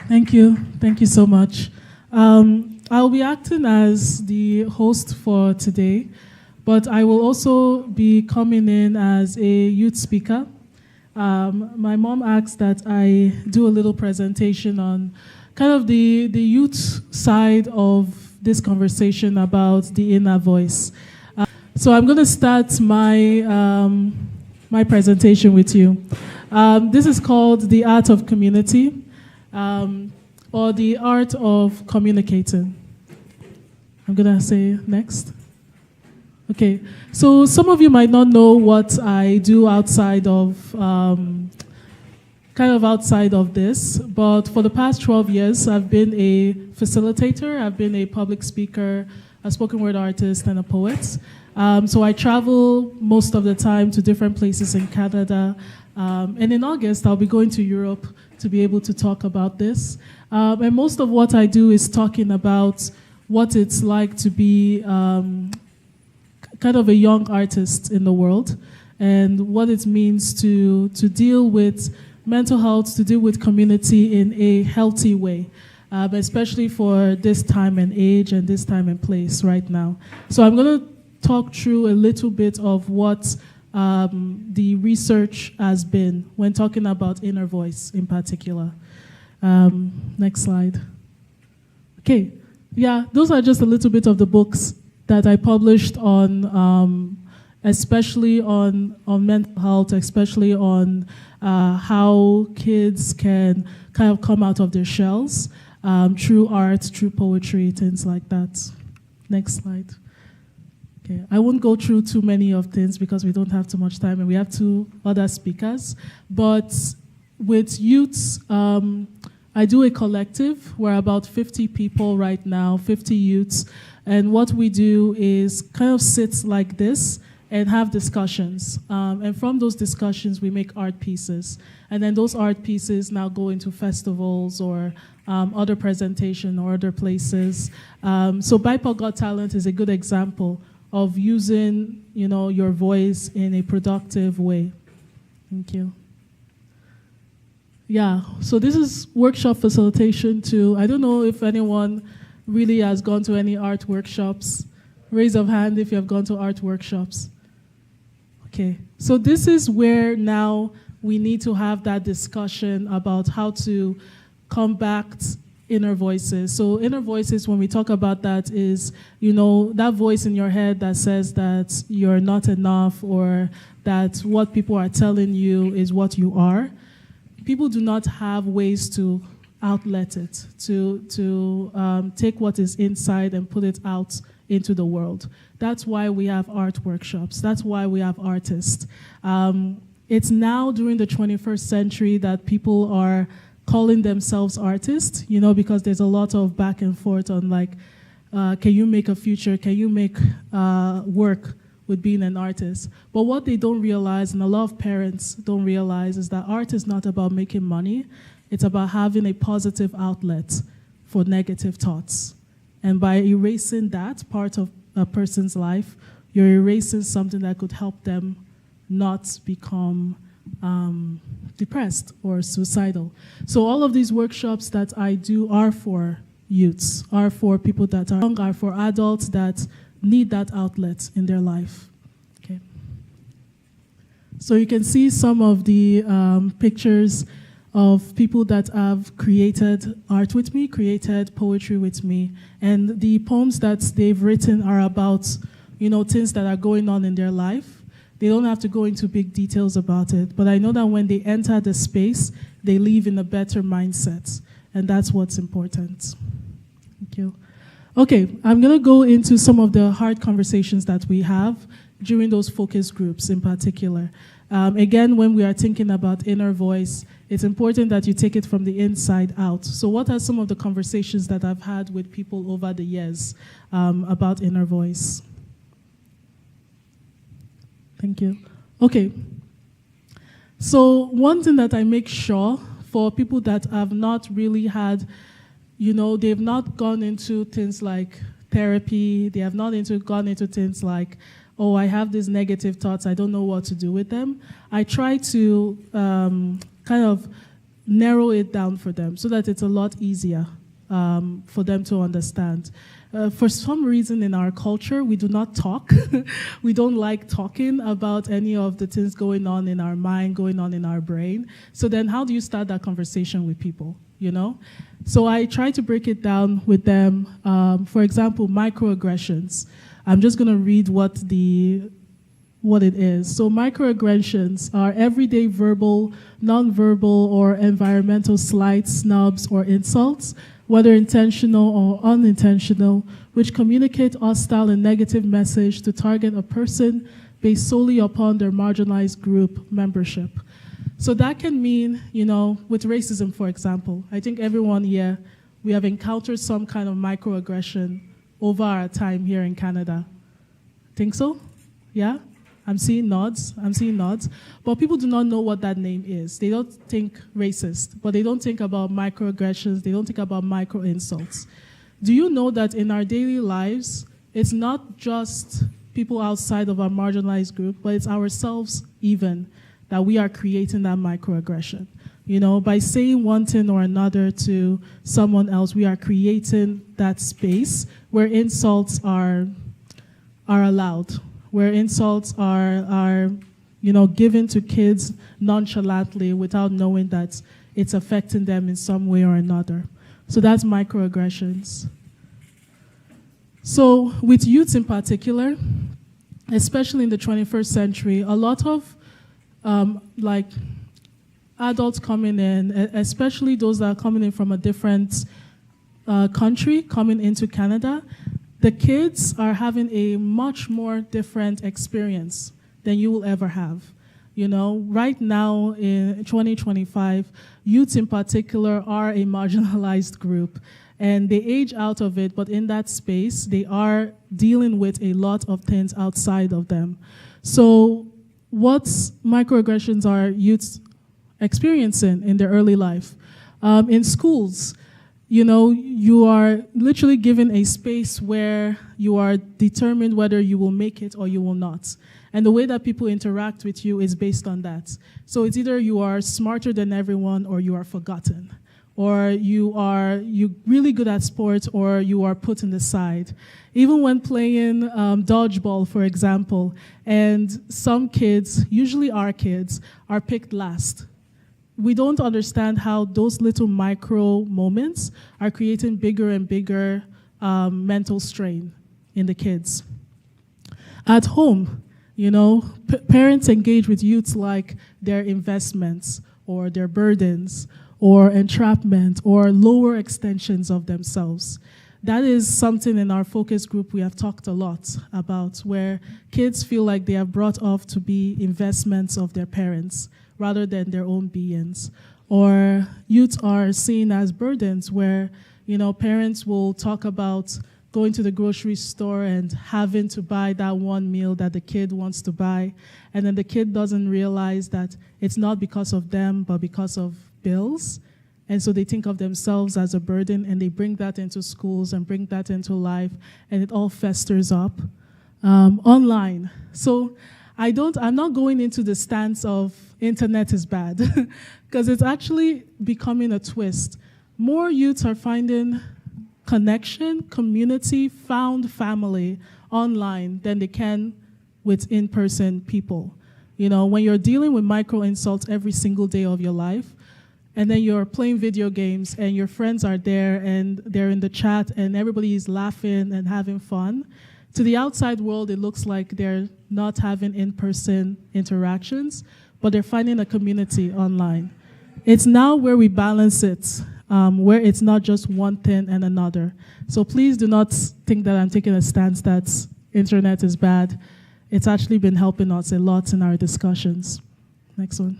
Thank you. Thank you so much. I'll be acting as the host for today, but I will also be coming in as a youth speaker. My mom asked that I do a little presentation on kind of the youth side of this conversation about the inner voice. So I'm going to start my presentation with you. This is called The Art of Community, or The Art of Communicating. I'm going to say next. Okay, so some of you might not know what I do outside of, outside of this, but for the past 12 years, I've been a facilitator, I've been a public speaker, a spoken word artist, and a poet. So I travel most of the time to different places in Canada, and in August, I'll be going to Europe to be able to talk about this. And most of what I do is talking about what it's like to be kind of a young artist in the world, and what it means to deal with mental health, to deal with community in a healthy way, especially for this time and age and this time and place right now. So I'm going to talk through a little bit of what the research has been when talking about inner voice in particular. Next slide. Okay, yeah, those are just a little bit of the books that I published on, especially on mental health, especially on how kids can kind of come out of their shells through art, through poetry, things like that. Next slide. Okay, I won't go through too many of things because we don't have too much time and we have two other speakers. But with youths, I do a collective. We're about 50 people right now, 50 youths. And what we do is kind of sit like this and have discussions. And from those discussions, we make art pieces. And then those art pieces now go into festivals or other presentation or other places. So BIPOC Got Talent is a good example of using, your voice in a productive way. Thank you. Yeah, so this is workshop facilitation too. I don't know if anyone really has gone to any art workshops. Raise of hand if you have gone to art workshops. Okay, so this is where now we need to have that discussion about how to combat inner voices. So inner voices, when we talk about that, is, that voice in your head that says that you're not enough or that what people are telling you is what you are. People do not have ways to outlet it, to take what is inside and put it out into the world. That's why we have art workshops. That's why we have artists. It's now during the 21st century that people are calling themselves artists, because there's a lot of back and forth on can you make a future? Can you make work with being an artist? But what they don't realize, and a lot of parents don't realize, is that art is not about making money. It's about having a positive outlet for negative thoughts. And by erasing that part of a person's life, you're erasing something that could help them not become depressed or suicidal. So all of these workshops that I do are for youths, are for people that are young, are for adults that need that outlet in their life. Okay. So you can see some of the pictures of people that have created art with me, created poetry with me. And the poems that they've written are about, things that are going on in their life. They don't have to go into big details about it, but I know that when they enter the space, they leave in a better mindset, and that's what's important. Thank you. Okay, I'm going to go into some of the hard conversations that we have during those focus groups in particular. Again, when we are thinking about inner voice, it's important that you take it from the inside out. So what are some of the conversations that I've had with people over the years about inner voice? Thank you. Okay. So one thing that I make sure for people that have not really had, they've not gone into things like therapy, they have not gone into things like, oh, I have these negative thoughts, I don't know what to do with them. I try to kind of narrow it down for them so that it's a lot easier for them to understand. For some reason in our culture, we do not talk. We don't like talking about any of the things going on in our mind, going on in our brain. So then how do you start that conversation with people, you know? So I try to break it down with them. For example, microaggressions. I'm just going to read what it is. So microaggressions are everyday verbal, nonverbal, or environmental slights, snubs, or insults, whether intentional or unintentional, which communicate hostile and negative message to target a person based solely upon their marginalized group membership. So that can mean, you know, with racism, for example, I think everyone here, we have encountered some kind of microaggression over our time here in Canada. Think so? Yeah? I'm seeing nods. But people do not know what that name is. They don't think racist, but they don't think about microaggressions. They don't think about micro insults. Do you know that in our daily lives, it's not just people outside of our marginalized group, but it's ourselves even that we are creating that microaggression? You know, by saying one thing or another to someone else, we are creating that space where insults are allowed, where insults are you know, given to kids nonchalantly without knowing that it's affecting them in some way or another. So that's microaggressions. So with youth in particular, especially in the 21st century, a lot of like adults coming in, especially those that are coming in from a different country, coming into Canada, the kids are having a much more different experience than you will ever have. You know, right now in 2025, youths in particular are a marginalized group, and they age out of it, but in that space, they are dealing with a lot of things outside of them. So what microaggressions are youths experiencing in their early life? In schools, you know, you are literally given a space where you are determined whether you will make it or you will not. And the way that people interact with you is based on that. So it's either you are smarter than everyone or you are forgotten, or you're really good at sports or you are put in the side. Even when playing dodgeball, for example, and some kids, usually our kids, are picked last. We don't understand how those little micro moments are creating bigger and bigger mental strain in the kids. At home, you know, parents engage with youths like their investments or their burdens or entrapment or lower extensions of themselves. That is something in our focus group we have talked a lot about, where kids feel like they are brought off to be investments of their parents rather than their own beings. Or youths are seen as burdens where, you know, parents will talk about going to the grocery store and having to buy that one meal that the kid wants to buy, and then the kid doesn't realize that it's not because of them, but because of bills. And so they think of themselves as a burden, and they bring that into schools and bring that into life, and it all festers up. Online. So I'm not going into the stance of internet is bad, because it's actually becoming a twist. More youths are finding connection, community, found family online than they can with in-person people. You know, when you're dealing with micro insults every single day of your life, and then you're playing video games and your friends are there and they're in the chat and everybody is laughing and having fun, to the outside world, it looks like they're not having in-person interactions, but they're finding a community online. It's now where we balance it, where it's not just one thing and another. So please do not think that I'm taking a stance that internet is bad. It's actually been helping us a lot in our discussions. Next one.